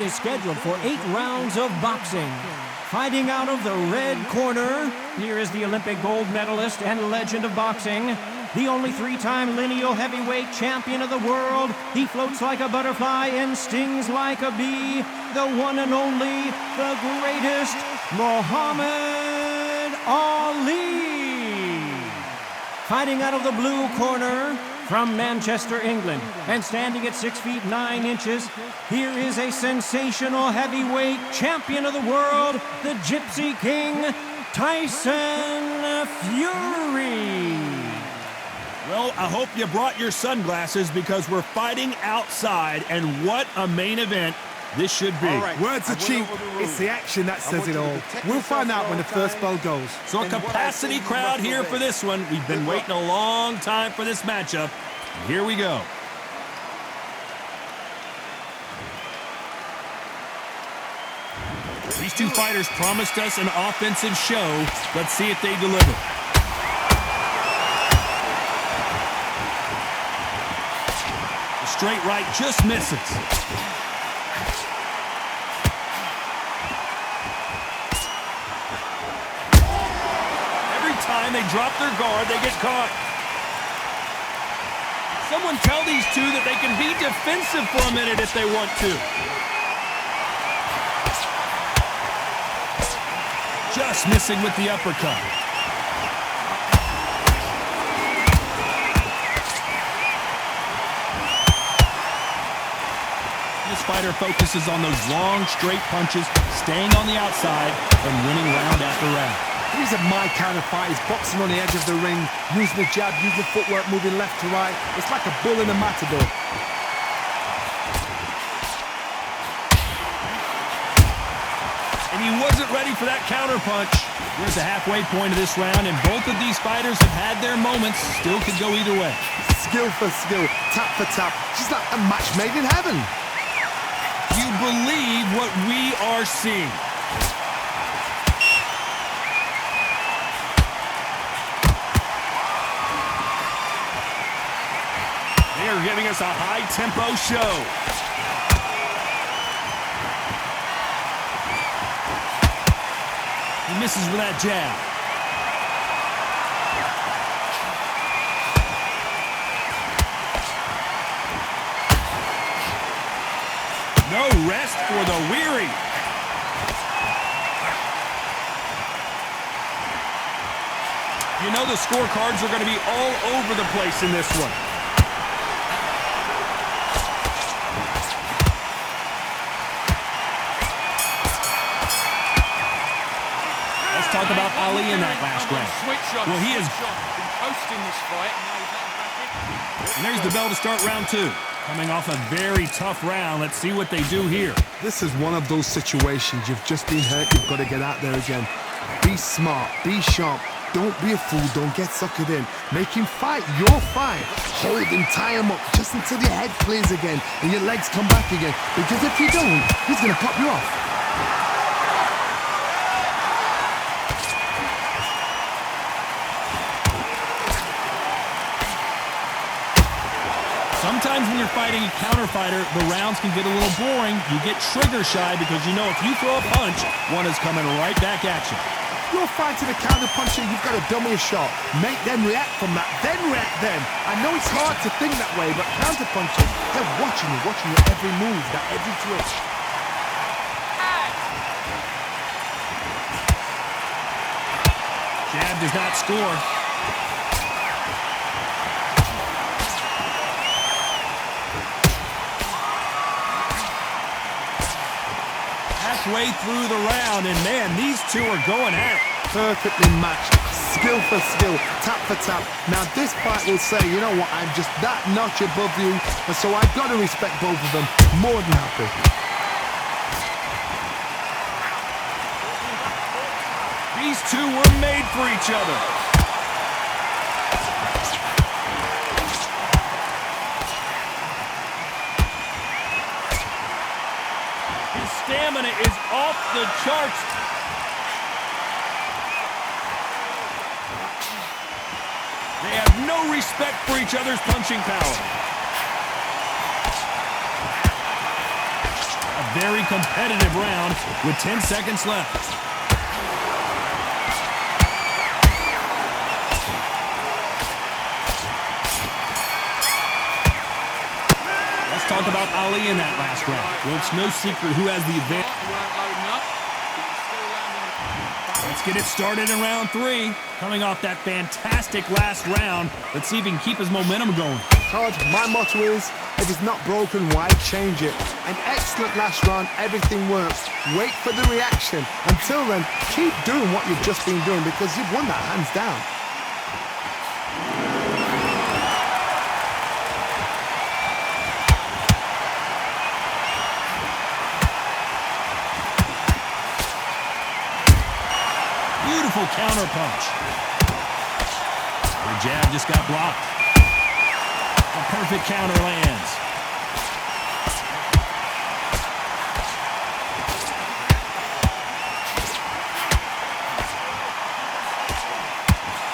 is scheduled for 8 rounds of boxing. Fighting out of the red corner, here is the Olympic gold medalist and legend of boxing, the only 3-time lineal heavyweight champion of the world. He floats like a butterfly and stings like a bee. The one and only, the greatest, Muhammad Ali. Fighting out of the blue corner, from Manchester, England, and standing at 6 feet 9 inches, here is a sensational heavyweight champion of the world, the Gypsy King, Tyson Fury. Well, I hope you brought your sunglasses because we're fighting outside, and what a main event this should be. Right. Words are cheap. It's the action that says it all. We'll find out when the first bell goes. So a capacity crowd here for this one. We've been waiting a long time for this matchup. Here we go. These two fighters promised us an offensive show. Let's see if they deliver. The straight right just misses. Time they drop their guard, they get caught. Someone tell these two that they can be defensive for a minute if they want to. Just missing with the uppercut. This fighter focuses on those long, straight punches, staying on the outside, and winning round after round. These are my kind of fighters, boxing on the edge of the ring, using the jab, using the footwork, moving left to right. It's like a bull in a matador. And he wasn't ready for that counter punch. We're at the halfway point of this round, and both of these fighters have had their moments. Still could go either way. Skill for skill, tap for tap. She's like a match made in heaven. You believe what we are seeing. They're giving us a high-tempo show. He misses with that jab. No rest for the weary. You know the scorecards are going to be all over the place in this one. Talk about Ali in that last round. Well, he is hosting this fight. And there's the bell to start round 2. Coming off a very tough round. Let's see what they do here. This is one of those situations. You've just been hurt. You've got to get out there again. Be smart. Be sharp. Don't be a fool. Don't get suckered in. Make him fight your fight. Hold him, tie him up just until your head clears again and your legs come back again. Because if you don't, he's going to pop you off. Sometimes when you're fighting a counter fighter, the rounds can get a little boring. You get trigger shy because you know if you throw a punch, one is coming right back at you. You're fighting a counter puncher, you've got to dummy a shot. Make them react from that, then react then. I know it's hard to think that way, but counter punchers, they're watching your every move, that every twitch. Jab does not score. Halfway through the round, and man, these two are going at it. Perfectly matched, skill for skill, tap for tap. Now this fight will say, you know what, I'm just that notch above you, and so I've got to respect both of them. More than happy. These two were made for each other. His stamina is off the charts. They have no respect for each other's punching power. A very competitive round with 10 seconds left. Let's talk about Ali in that last round. Well, it's no secret who has the advantage. Let's get it started in round 3. Coming off that fantastic last round, let's see if he can keep his momentum going. Todd, my motto is, if it's not broken, why change it? An excellent last round, everything works. Wait for the reaction. Until then, keep doing what you've just been doing because you've won that hands down. Beautiful counter punch. The jab just got blocked. A perfect counter lands.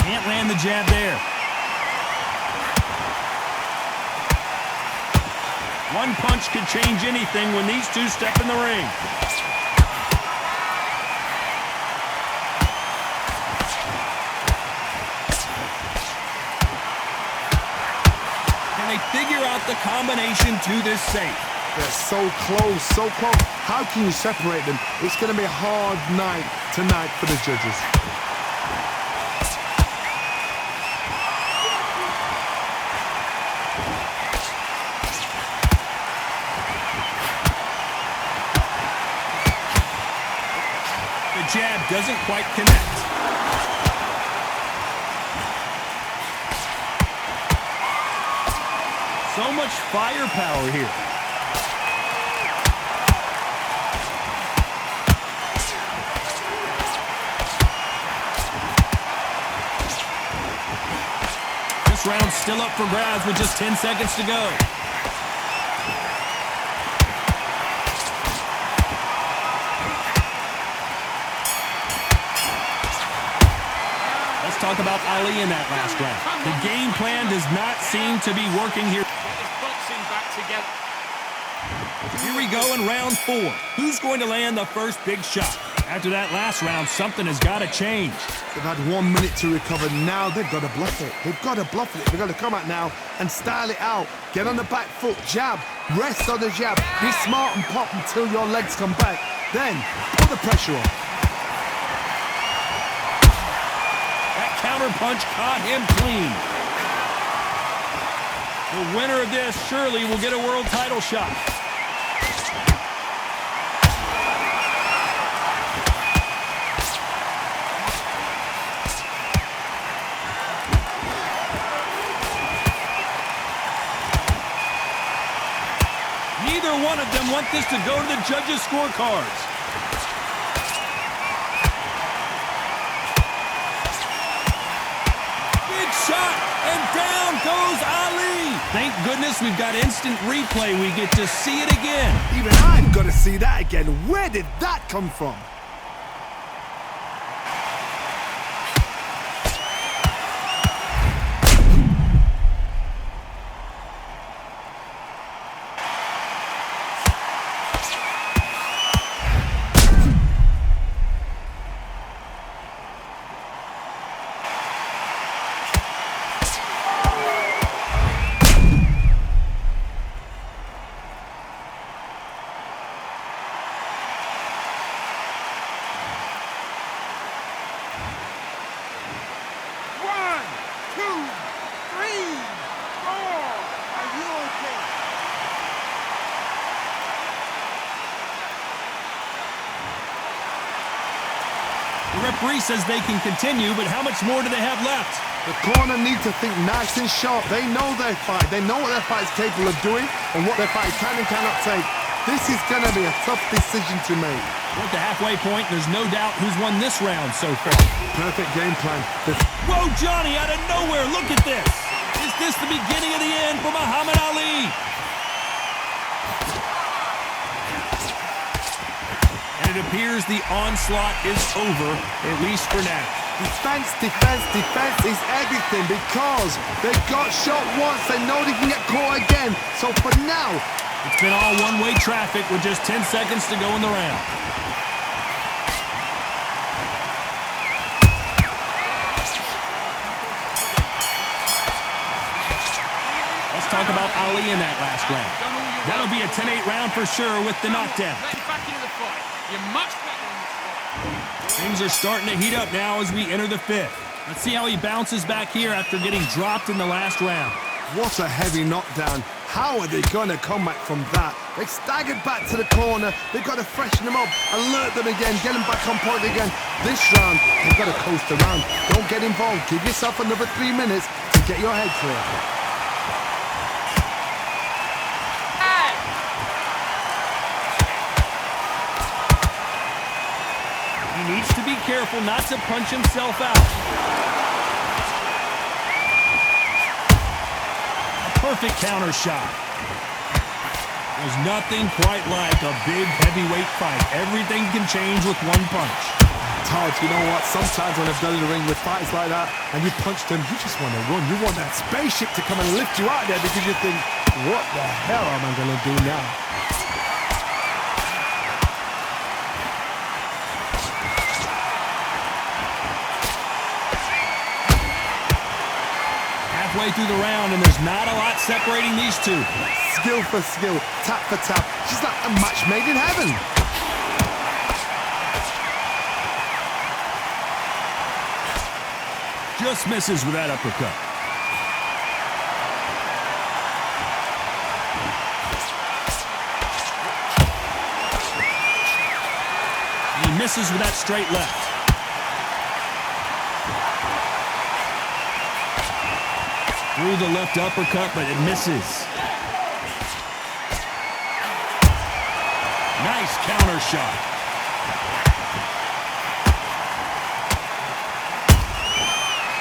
Can't land the jab there. One punch could change anything when these two step in the ring. Figure out the combination to this safe. They're so close, so close. How can you separate them? It's going to be a hard night tonight for the judges. The jab doesn't quite connect. So much firepower here. This round's still up for grabs with just 10 seconds to go. Let's talk about Ali in that last round. The game plan does not seem to be working here. Here we go in round 4. Who's going to land the first big shot? After that last round, something has got to change. They've had 1 minute to recover. Now they've got to bluff it. They've got to bluff it. They've got to come out now and style it out. Get on the back foot, jab, rest on the jab. Be smart and pop until your legs come back. Then put the pressure on. That counter punch caught him clean. The winner of this surely will get a world title shot. Neither one of them want this to go to the judges' scorecards. Big shot, and down goes Ali. Thank goodness we've got instant replay. We get to see it again. Even I've got to see that again. Where did that come from? The referee says they can continue, but how much more do they have left? The corner need to think nice and sharp. They know their fight. They know what their fight is capable of doing and what their fight can and cannot take. This is going to be a tough decision to make. We're at the halfway point. There's no doubt who's won this round so far. Perfect game plan. Whoa, Johnny, out of nowhere. Look at this. Is this the beginning of the end for Muhammad Ali? And it appears the onslaught is over, at least for now. Defense, defense, defense is everything because they got shot once. They know they can get caught again. So for now, It's been all one-way traffic with just 10 seconds to go in the round. Let's talk about Ali in that last round. That'll be a 10-8 round for sure with the knockdown. Let him back into the fight. You're much better in this fight. Things are starting to heat up now as we enter the fifth. Let's see how he bounces back here after getting dropped in the last round. What a heavy knockdown. How are they going to come back from that? They staggered back to the corner. They've got to freshen them up, alert them again, get them back on point again. This round, they've got to coast around. Don't get involved. Give yourself another 3 minutes to get your head clear. He needs to be careful not to punch himself out. Perfect counter shot. There's nothing quite like a big heavyweight fight. Everything can change with one punch. Todd, you know what? Sometimes when I've done in the ring with fights like that and you punch them, you just want to run. You want that spaceship to come and lift you out there because you think, what the hell am I going to do now? Halfway through the round, and there's not a lot separating these two. Skill for skill, tap for tap. She's like a match made in heaven. Just misses with that uppercut. He misses with that straight left. Through the left uppercut, but it misses. Nice counter shot.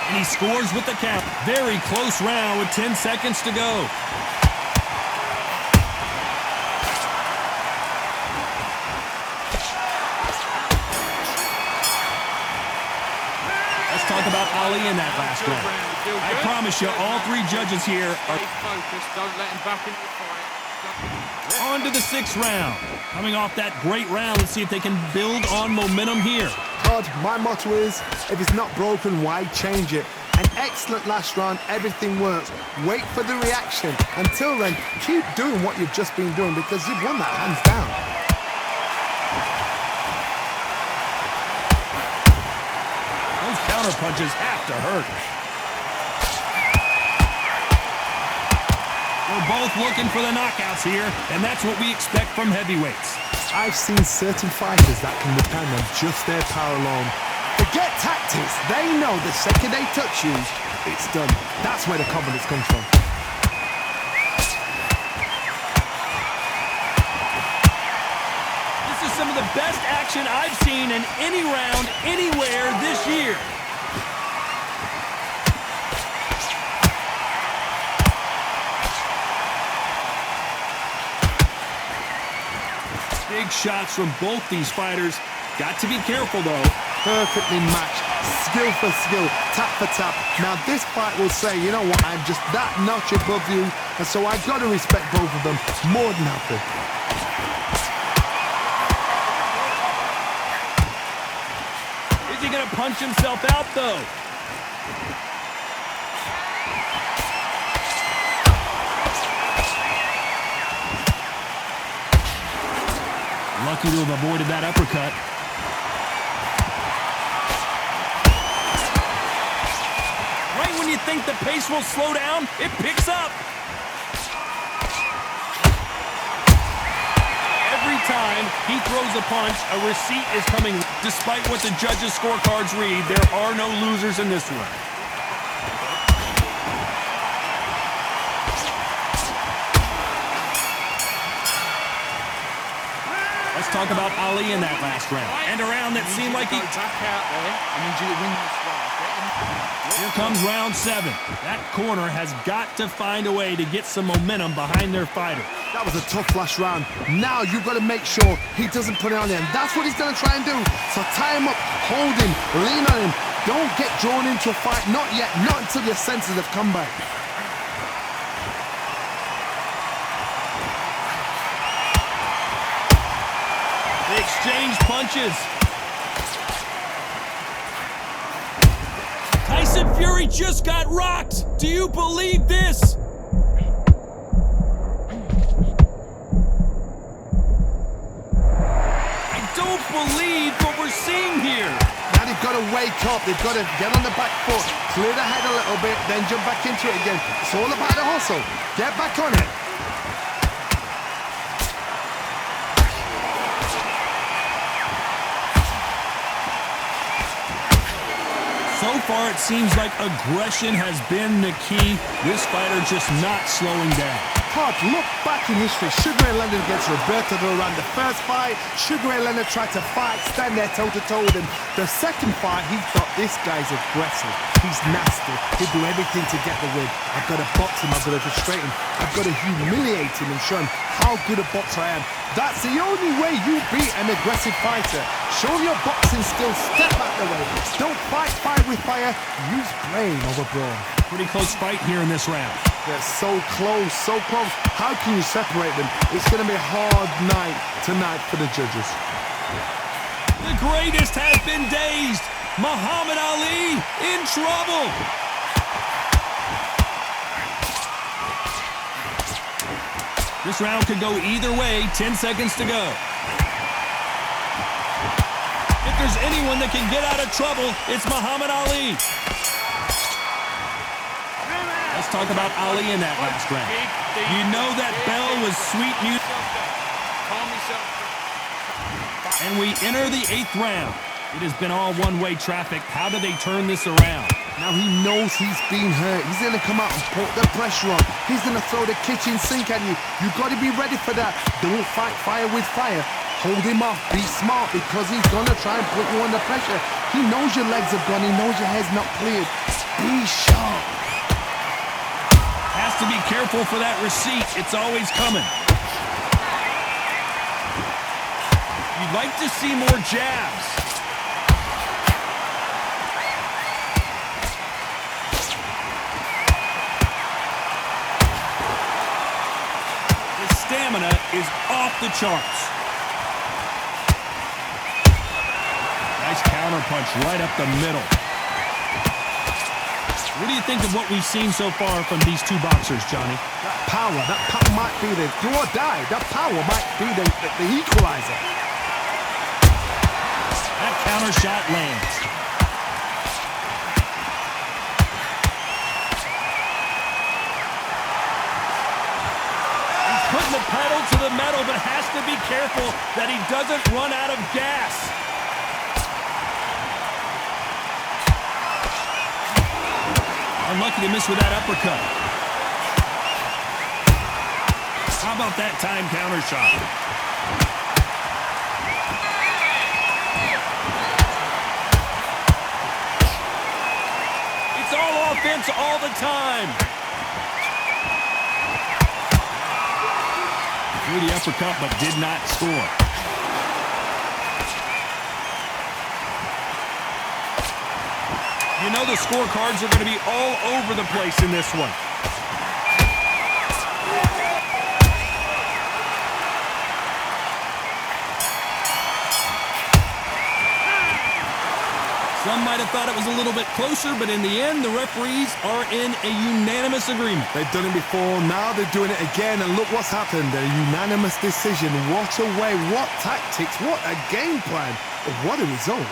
And he scores with the count. Very close round with 10 seconds to go. Let's talk about Ali in that last round. I promise you, all three judges here are focused. Don't let him back into the fight. on to the sixth round. Coming off that great round, let's see if they can build on momentum here. Todd, my motto is, if it's not broken, why change it? An excellent last round, everything works. Wait for the reaction. Until then, keep doing what you've just been doing because you've won that hands down. Those counter punches have to hurt. We're both looking for the knockouts here, and that's what we expect from heavyweights. I've seen certain fighters that can depend on just their power alone. Forget tactics. They know the second they touch you, it's done. That's where the confidence comes from. This is some of the best action I've seen in any round, anywhere this year. Big shots from both these fighters. Got to be careful, though. Perfectly matched, skill for skill, tap for tap. Now this fight will say, you know what, I'm just that notch above you, and so I've got to respect both of them more than happy. Is he going to punch himself out, though? Lucky to have avoided that uppercut. Right when you think the pace will slow down, it picks up. Every time he throws a punch, a receipt is coming. Despite what the judges' scorecards read, there are no losers in this one. Let's talk about Ali in that last round. And a round that seemed like he... Back out there. I need you to win this round. Here comes round 7. That corner has got to find a way to get some momentum behind their fighter. That was a tough last round. Now you've got to make sure he doesn't put it on him. That's what he's going to try and do. So tie him up, hold him, lean on him. Don't get drawn into a fight. Not yet. Not until your senses have come back. exchange punches. Tyson Fury just got rocked. Do you believe this? I don't believe what we're seeing here. Now they've got to wake up. They've got to get on the back foot, clear the head a little bit, then jump back into it again. It's all about the hustle. Get back on it. So far, it seems like aggression has been the key. This fighter just not slowing down. Hard, look back in history. Sugar Ray Leonard against Roberto Duran. The first fight, Sugar Ray Leonard tried to fight, stand there toe-to-toe with him. The second fight, he thought, this guy's aggressive. He's nasty. He'll do everything to get the win. I've got to box him. I've got to frustrate him. I've got to humiliate him and show him how good a boxer I am. That's the only way you beat an aggressive fighter. Show your boxing skills. Step out the way. Don't fight fire with fire. Use brain over brawn. Pretty close fight here in this round. They're so close, so close. How can you separate them? It's going to be a hard night tonight for the judges. The greatest has been dazed. Muhammad Ali in trouble. This round could go either way. 10 seconds to go. If there's anyone that can get out of trouble, it's Muhammad Ali. Let's talk about Ali in that last round. You know that bell was sweet music. Calm yourself. And we enter the 8th round. It has been all one-way traffic. How do they turn this around? Now he knows he's been hurt. He's going to come out and put the pressure on. He's going to throw the kitchen sink at you. You've got to be ready for that. Don't fight fire with fire. Hold him off. Be smart because he's going to try and put you under pressure. He knows your legs have gone. He knows your head's not cleared. Be sharp. Has to be careful for that receipt. It's always coming. You'd like to see more jabs. His stamina is off the charts. Nice counter punch right up the middle. What do you think of what we've seen so far from these two boxers, Johnny? That power might be the do or die. That power might be the equalizer. That counter shot lands. He's putting the pedal to the metal, but has to be careful that he doesn't run out of gas. Unlucky to miss with that uppercut. How about that time counter shot? It's all offense all the time. Threw the uppercut but did not score. You know the scorecards are going to be all over the place in this one. Some might have thought it was a little bit closer, but in the end, the referees are in a unanimous agreement. They've done it before, now they're doing it again, and look what's happened. A unanimous decision. What a way, what tactics, what a game plan. What a result.